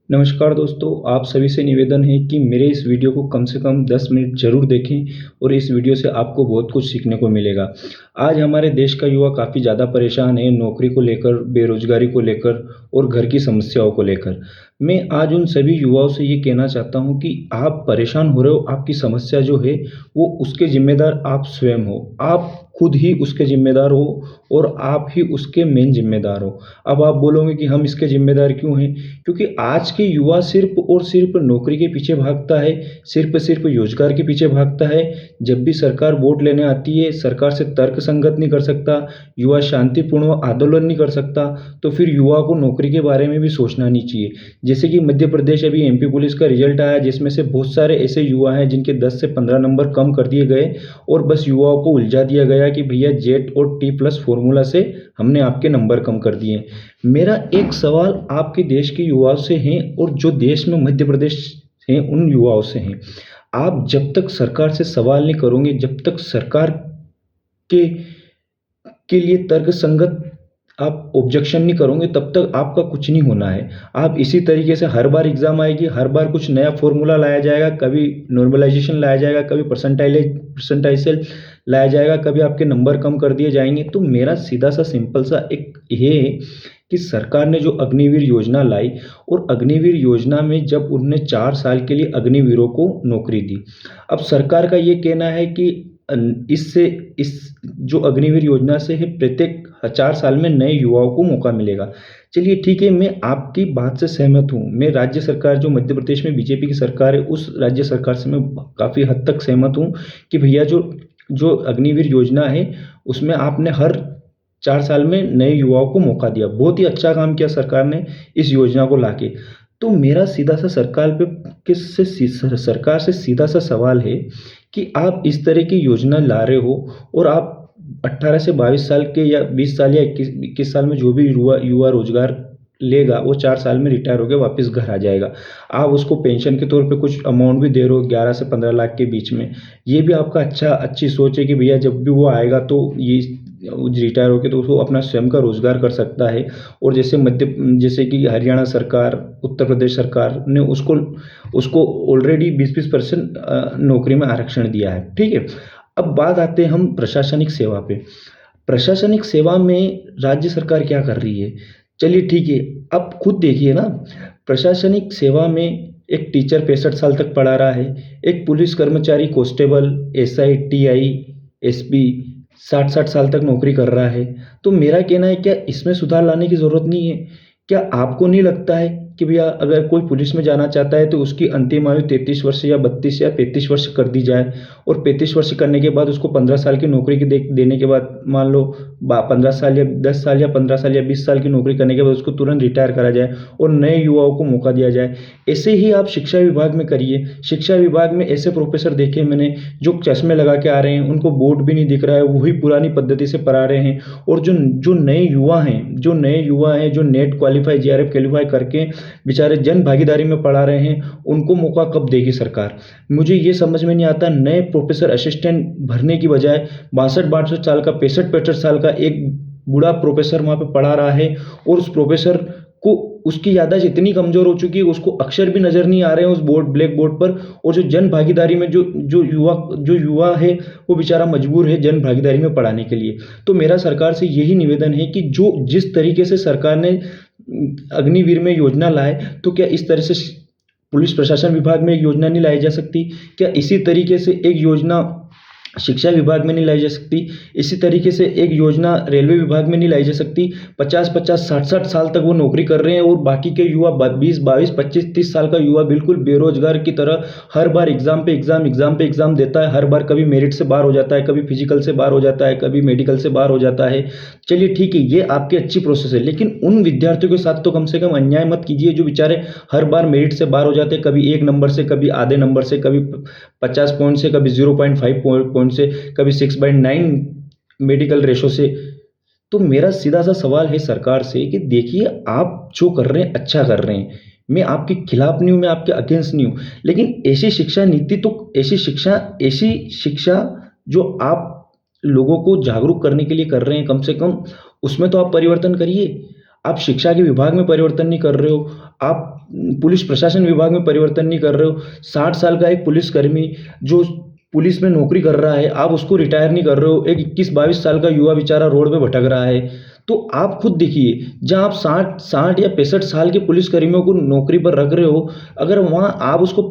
नमस्कार दोस्तों, आप सभी से निवेदन है कि मेरे इस वीडियो को कम से कम 10 मिनट ज़रूर देखें और इस वीडियो से आपको बहुत कुछ सीखने को मिलेगा। आज हमारे देश का युवा काफ़ी ज़्यादा परेशान है नौकरी को लेकर, बेरोज़गारी को लेकर और घर की समस्याओं को लेकर। मैं आज उन सभी युवाओं से ये कहना चाहता हूँ कि आप परेशान हो रहे हो, आपकी समस्या जो है वो उसके ज़िम्मेदार आप स्वयं हो। आप खुद ही उसके ज़िम्मेदार हो और आप ही उसके मेन ज़िम्मेदार हो। अब आप बोलोगे कि हम इसके ज़िम्मेदार क्यों हैं? क्योंकि आज के युवा सिर्फ और सिर्फ नौकरी के पीछे भागता है, सिर्फ रोजगार के पीछे भागता है। जब भी सरकार वोट लेने आती है, सरकार से तर्क संगत नहीं कर सकता, युवा शांतिपूर्ण आंदोलन नहीं कर सकता, तो फिर युवा को नौकरी के बारे में भी सोचना नहीं चाहिए। जैसे कि मध्य प्रदेश अभी एमपी पुलिस का रिजल्ट आया, जिसमें से बहुत सारे ऐसे युवा हैं जिनके 10 से 15 नंबर कम कर दिए गए और बस युवाओं को उलझा दिया गया कि भैया जेड और टी प्लस फॉर्मूला से हमने आपके नंबर कम कर दिए। मेरा एक सवाल आपके देश के युवाओं से है और जो देश में मध्य प्रदेश हैं उन युवाओं से हैं। आप जब तक सरकार से सवाल नहीं करोगे, जब तक सरकार के लिए तर्कसंगत आप ऑब्जेक्शन नहीं करोगे, तब तक आपका कुछ नहीं होना है। आप इसी तरीके से हर बार एग्ज़ाम आएगी, हर बार कुछ नया फ़ॉर्मूला लाया जाएगा, कभी नॉर्मलाइज़ेशन लाया जाएगा, कभी परसेंटाइज़ लाया जाएगा, कभी आपके नंबर कम कर दिए जाएँगे। तो मेरा सीधा-सा सिंपल सा एक ये है कि सरकार ने जो अग्निवीर योजना लाई और अग्निवीर योजना में जब उन्होंने 4 साल के लिए अग्निवीरों को नौकरी दी। अब सरकार का ये कहना है कि इससे इस जो अग्निवीर योजना से है प्रत्येक 4 साल में नए युवाओं को मौका मिलेगा। चलिए ठीक है, मैं आपकी बात से सहमत हूँ। मैं राज्य सरकार जो मध्य प्रदेश में बीजेपी की सरकार है, उस राज्य सरकार से मैं काफ़ी हद तक सहमत हूँ कि भैया जो जो अग्निवीर योजना है, उसमें आपने हर 4 साल में नए युवाओं को मौका दिया। बहुत ही अच्छा काम किया सरकार ने इस योजना को लाके। तो मेरा सीधा-सा सरकार से सीधा-सा सवाल है कि आप इस तरह की योजना ला रहे हो और आप 18 से 22 साल के या 20 साल या 21 साल में जो भी युवा युवा रोज़गार लेगा, वो 4 साल में रिटायर होके वापस घर आ जाएगा। आप उसको पेंशन के तौर पे कुछ अमाउंट भी दे रहे हो 11 से 15 लाख के बीच में। ये भी आपका अच्छी सोच है कि भैया जब भी वो आएगा तो ये रिटायर होके तो वो अपना स्वयं का रोज़गार कर सकता है। और जैसे कि हरियाणा सरकार, उत्तर प्रदेश सरकार ने उसको उसको ऑलरेडी 20-20% नौकरी में आरक्षण दिया है, ठीक है? अब बात आते हैं हम प्रशासनिक सेवा पे। प्रशासनिक सेवा में राज्य सरकार क्या कर रही है? चलिए ठीक है, आप खुद देखिए ना, प्रशासनिक सेवा में एक टीचर 65 साल तक पढ़ा रहा है, एक पुलिस कर्मचारी कांस्टेबल, एसआई, टीआई, एसपी 60-60 साल तक नौकरी कर रहा है। तो मेरा कहना है क्या इसमें सुधार लाने की ज़रूरत नहीं है? क्या आपको नहीं लगता है कि भैया अगर कोई पुलिस में जाना चाहता है तो उसकी अंतिम आयु 33 वर्ष या 32 या 35 वर्ष कर दी जाए और 35 वर्ष करने के बाद उसको 15 साल की नौकरी की देने के बाद मान लो 15 साल या 10 साल या 15 साल या 20 साल की नौकरी करने के बाद उसको तुरंत रिटायर करा जाए और नए युवाओं को मौका दिया जाए। ऐसे ही आप शिक्षा विभाग में करिए। शिक्षा विभाग में ऐसे प्रोफेसर देखे मैंने जो चश्मे लगा के आ रहे हैं, उनको बोर्ड भी नहीं दिख रहा है, वही पुरानी पद्धति से पढ़ा रहे हैं और जो जो नए युवा हैं जो नेट क्वालीफाई, जेआरएफ क्वालीफाई करके बेचारे जन भागीदारी में पढ़ा रहे हैं, उनको मौका कब देगी सरकार? मुझे ये समझ में नहीं आता। नए प्रोफेसर असिस्टेंट भरने की बजाय 62-62 साल का, 65-65 साल का एक बूढ़ा प्रोफेसर वहाँ पे पढ़ा रहा है और उस प्रोफेसर को उसकी याददाश्त इतनी कमज़ोर हो चुकी है, उसको अक्षर भी नज़र नहीं आ रहे हैं उस ब्लैक बोर्ड पर। और जो जन भागीदारी में जो युवा है, वो बेचारा मजबूर है जन भागीदारी में पढ़ाने के लिए। तो मेरा सरकार से यही निवेदन है कि जो जिस तरीके से सरकार ने अग्निवीर में योजना लाए, तो क्या इस तरह से पुलिस प्रशासन विभाग में एक योजना नहीं लाई जा सकती? क्या इसी तरीके से एक योजना शिक्षा विभाग में नहीं लाई जा सकती? इसी तरीके से एक योजना रेलवे विभाग में नहीं लाई जा सकती? 50-50, 60-60 साल तक वो नौकरी कर रहे हैं और बाकी के युवा 20-22, 25-30 साल का युवा बिल्कुल बेरोजगार की तरह हर बार एग्जाम पे एग्जाम देता है। हर बार कभी मेरिट से बाहर हो जाता है, कभी फिजिकल से बाहर हो जाता है, कभी मेडिकल से बाहर हो जाता है। चलिए ठीक है, ये आपकी अच्छी प्रोसेस है, लेकिन उन विद्यार्थियों के साथ तो कम से कम अन्याय मत कीजिए जो बेचारे हर बार मेरिट से बाहर हो जाते हैं, कभी 1 नंबर से, कभी आधे नंबर से, कभी 50 पॉइंट से, कभी 0.5 पॉइंट से, कभी 6/9 मेडिकल रेशो से। तो मेरा सीधा सा सवाल है सरकार से कि देखिए, आप जो कर रहे हैं अच्छा कर रहे हैं, मैं आपके खिलाफ नहीं हूँ, मैं आपके अगेंस्ट नहीं हूँ, लेकिन ऐसी शिक्षा जो आप लोगों को जागरूक करने के लिए कर रहे हैं, कम से कम उसमें तो आप परिवर्तन करिए। आप शिक्षा के विभाग में परिवर्तन नहीं कर रहे हो, आप पुलिस प्रशासन विभाग में परिवर्तन नहीं कर रहे हो। 60 साल का एक पुलिसकर्मी जो पुलिस में नौकरी कर रहा है, आप उसको रिटायर नहीं कर रहे हो। एक 21-22 साल का युवा बेचारा रोड पे भटक रहा है। तो आप खुद देखिए, जहाँ आप 60 या 65 साल के पुलिसकर्मियों को नौकरी पर रख रहे हो, अगर वहाँ आप उसको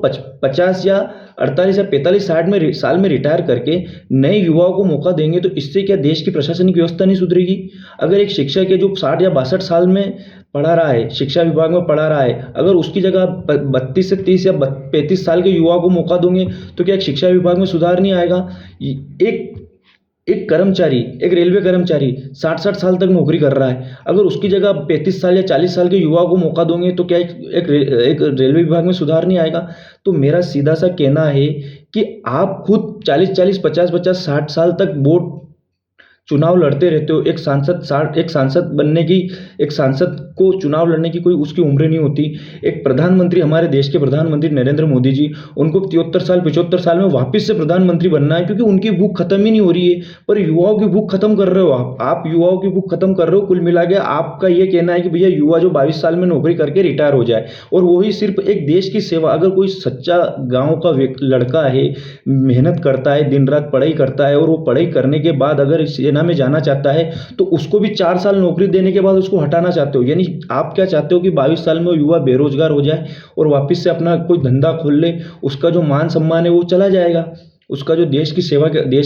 50 या 48 या 45 साल में रिटायर करके नए युवाओं को मौका देंगे, तो इससे क्या देश की प्रशासनिक व्यवस्था नहीं सुधरेगी? अगर एक शिक्षक है जो 60 या 62 साल में पढ़ा रहा है, शिक्षा विभाग में पढ़ा रहा है, अगर उसकी जगह आप 32 से 30 या 35 साल के युवाओं को मौका दोगे, तो क्या एक शिक्षा विभाग में सुधार नहीं आएगा? एक एक कर्मचारी, एक रेलवे कर्मचारी 60-60 साल तक नौकरी कर रहा है, अगर उसकी जगह 35 साल या 40 साल के युवाओं को मौका दोगे, तो क्या एक रेलवे विभाग में सुधार नहीं आएगा? तो मेरा सीधा सा कहना है कि आप खुद 40-40, 50-50, 60 साल तक वोट चुनाव लड़ते रहते हो। एक सांसद को चुनाव लड़ने की कोई उसकी उम्र नहीं होती। एक प्रधानमंत्री, हमारे देश के प्रधानमंत्री नरेंद्र मोदी जी, उनको 73 साल 75 साल में वापस से प्रधानमंत्री बनना है, क्योंकि उनकी भूख खत्म ही नहीं हो रही है। पर युवाओं की भूख खत्म कर रहे हो आप युवाओं की भूख खत्म कर रहे हो। कुल मिला के आपका ये कहना है कि भैया युवा जो 22 साल में नौकरी करके रिटायर हो जाए, और वही सिर्फ एक देश की सेवा। अगर कोई सच्चा गाँव का लड़का है, मेहनत करता है, दिन रात पढ़ाई करता है, और वो पढ़ाई करने के बाद अगर सेना में जाना चाहता है, तो उसको भी 4 साल नौकरी देने के बाद उसको हटाना चाहते हो। यानी आप क्या चाहते हो कि 22 साल में वो युवा बेरोजगार हो जाए और वापस से अपना कोई धंधा खोल ले, उसका जो मान सम्मान है वो चला जाएगा, उसका जो देश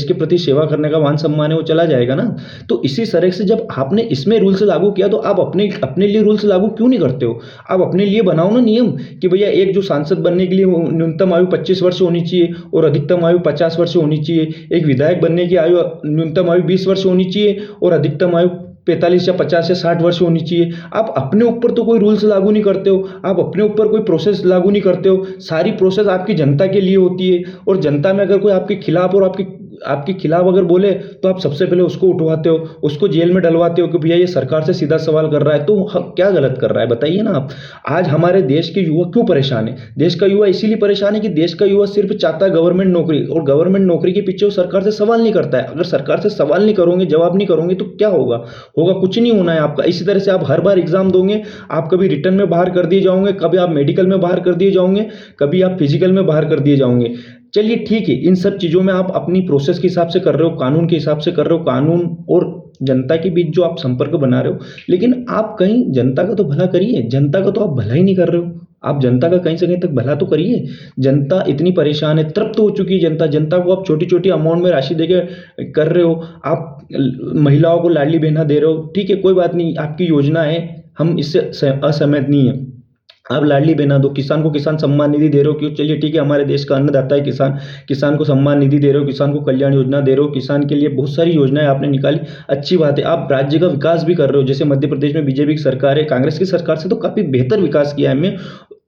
के प्रति सेवा करने का मान सम्मान है वो चला जाएगा ना। तो इसी तरह से जब आपने इसमें रूल्स लागू किया, तो आप अपने लिए रूल्स लागू क्यों नहीं करते हो? आप अपने लिए बनाओ ना नियम कि भैया एक जो सांसद बनने के लिए न्यूनतम आयु 25 वर्ष होनी चाहिए और अधिकतम आयु 50 वर्ष होनी चाहिए। एक विधायक बनने की आयु न्यूनतम आयु 20 वर्ष होनी चाहिए और अधिकतम आयु 45 या 50 या 60 वर्ष होनी चाहिए। आप अपने ऊपर तो कोई रूल्स लागू नहीं करते हो, आप अपने ऊपर कोई प्रोसेस लागू नहीं करते हो। सारी प्रोसेस आपकी जनता के लिए होती है, और जनता में अगर कोई आपके खिलाफ और आपके खिलाफ अगर बोले, तो आप सबसे पहले उसको उठवाते हो, उसको जेल में डलवाते हो कि भैया ये सरकार से सीधा सवाल कर रहा है। तो क्या गलत कर रहा है बताइए ना आप। आज हमारे देश के युवा क्यों परेशान है? देश का युवा इसीलिए परेशान है कि देश का युवा सिर्फ चाहता है गवर्नमेंट नौकरी, और गवर्नमेंट नौकरी के पीछे वो सरकार से सवाल नहीं करता है। अगर सरकार से सवाल नहीं करोगे, जवाब नहीं करोगे, तो क्या होगा? कुछ नहीं होना है आपका। इसी तरह से आप हर बार एग्जाम दोगे, आप कभी रिटर्न में बाहर कर दिए जाओगे, कभी आप मेडिकल में बाहर कर दिए जाओगे, कभी आप फिजिकल में बाहर कर दिए जाओगे। चलिए ठीक है, इन सब चीज़ों में आप अपनी प्रोसेस के हिसाब से कर रहे हो, कानून के हिसाब से कर रहे हो, कानून और जनता के बीच जो आप संपर्क बना रहे हो, लेकिन आप कहीं जनता का तो भला करिए। जनता का तो आप भला ही नहीं कर रहे हो। आप जनता का कहीं से कहीं तक भला तो करिए। जनता इतनी परेशान है, तृप्त हो चुकी है जनता को आप छोटी छोटी अमाउंट में राशि देके कर रहे हो। आप महिलाओं को लाडली बहना दे रहे हो, ठीक है कोई बात नहीं, आपकी योजना है, हम इससे असहमत नहीं है। आप लाडली बहना दो, किसान को किसान सम्मान निधि दे रहे हो, क्यों? चलिए ठीक है, हमारे देश का अन्नदाता है किसान, किसान को सम्मान निधि दे रहे हो, किसान को कल्याण योजना दे रहे हो, किसान के लिए बहुत सारी योजनाएं आपने निकाली, अच्छी बात है। आप राज्य का विकास भी कर रहे हो, जैसे मध्य प्रदेश में बीजेपी की सरकार है, कांग्रेस की सरकार से तो काफ़ी बेहतर विकास किया है। मैं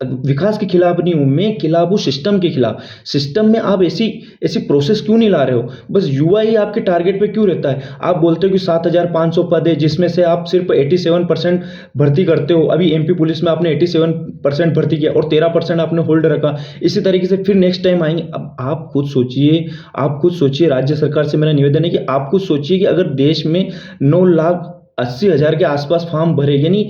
विकास के खिलाफ नहीं हूँ, मैं खिलाफ हूँ सिस्टम के खिलाफ। सिस्टम में आप ऐसी ऐसी प्रोसेस क्यों नहीं ला रहे हो? बस युवा ही आपके टारगेट पे क्यों रहता है? आप बोलते हो कि 7,500 पद है, जिसमें से आप सिर्फ 87% भर्ती करते हो। अभी एमपी पुलिस में आपने 87% भर्ती किया और 13% आपने होल्ड रखा। इसी तरीके से फिर नेक्स्ट टाइम आएंगे। अब आप खुद सोचिए, राज्य सरकार से मेरा निवेदन है कि आप खुद सोचिए कि अगर देश में 9,80,000 के आसपास फॉर्म भरे, यानी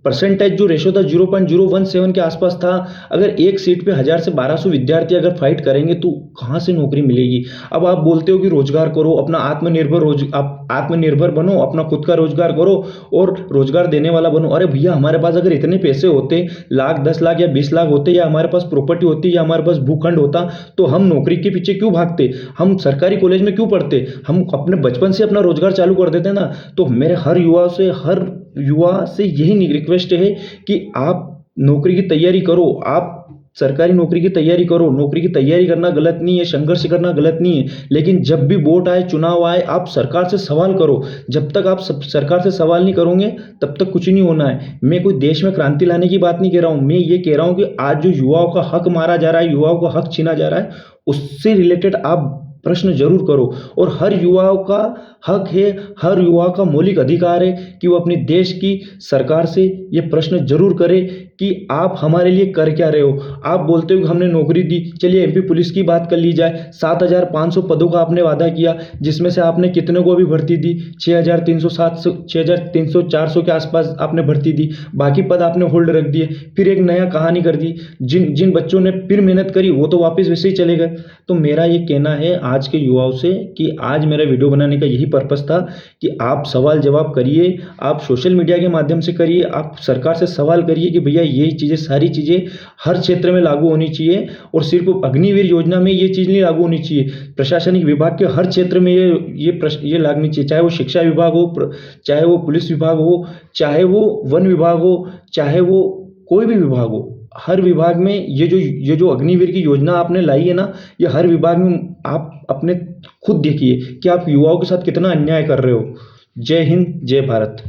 परसेंटेज जो रेशो था 0.017 के आसपास था, अगर एक सीट पे 1,000 से 1,200 विद्यार्थी अगर फाइट करेंगे, तो कहाँ से नौकरी मिलेगी? अब आप बोलते हो कि रोजगार करो, अपना आप आत्मनिर्भर बनो, अपना खुद का रोजगार करो और रोजगार देने वाला बनो। अरे भैया, हमारे पास अगर इतने पैसे होते, लाख 10 लाख या 20 लाख होते, या हमारे पास प्रॉपर्टी होती, या हमारे पास भूखंड होता, तो हम नौकरी के पीछे क्यों भागते? हम सरकारी कॉलेज में क्यों पढ़ते? हम अपने बचपन से अपना रोजगार चालू कर देते ना। तो मेरे हर युवा से यही रिक्वेस्ट है कि आप नौकरी की तैयारी करो, आप सरकारी नौकरी की तैयारी करो। नौकरी की तैयारी करना गलत नहीं है, संघर्ष करना गलत नहीं है, लेकिन जब भी वोट आए, चुनाव आए, आप सरकार से सवाल करो। जब तक आप सरकार से सवाल नहीं करोगे, तब तक कुछ नहीं होना है। मैं कोई देश में क्रांति लाने की बात नहीं कह रहा हूँ, मैं ये कह रहा हूँ कि आज जो युवाओं का हक मारा जा रहा है, युवाओं का हक छीना जा रहा है, उससे रिलेटेड आप प्रश्न जरूर करो। और हर युवाओं का हक है, हर युवा का मौलिक अधिकार है कि वो अपनी देश की सरकार से ये प्रश्न जरूर करे कि आप हमारे लिए कर क्या रहे हो। आप बोलते हो कि हमने नौकरी दी, चलिए एमपी पुलिस की बात कर ली जाए। 7,500 पदों का आपने वादा किया, जिसमें से आपने कितने को भी भर्ती दी? 6,300 400 के आसपास आपने भर्ती दी, बाकी पद आपने होल्ड रख दिए। फिर एक नया कहानी कर दी, जिन जिन बच्चों ने फिर मेहनत करी वो तो वापस वैसे ही चले गए। तो मेरा ये कहना है आज के युवाओं से कि आज मेरा वीडियो बनाने का यही पर्पस था कि आप सवाल जवाब करिए, आप सोशल मीडिया के माध्यम से करिए, आप सरकार से सवाल करिए कि भैया ये चीज़ें, सारी चीज़ें हर क्षेत्र में लागू होनी चाहिए। और सिर्फ अग्निवीर योजना में ये चीज़ नहीं लागू होनी चाहिए, प्रशासनिक विभाग के हर क्षेत्र में ये लागनी चाहिए, चाहे वो शिक्षा विभाग हो, चाहे वो पुलिस विभाग हो, चाहे वो वन विभाग हो, चाहे वो कोई भी विभाग हो। हर विभाग में ये जो अग्निवीर की योजना आपने लाई है ना, ये हर विभाग में आप अपने खुद देखिए कि आप युवाओं के साथ कितना अन्याय कर रहे हो। जय हिंद, जय भारत।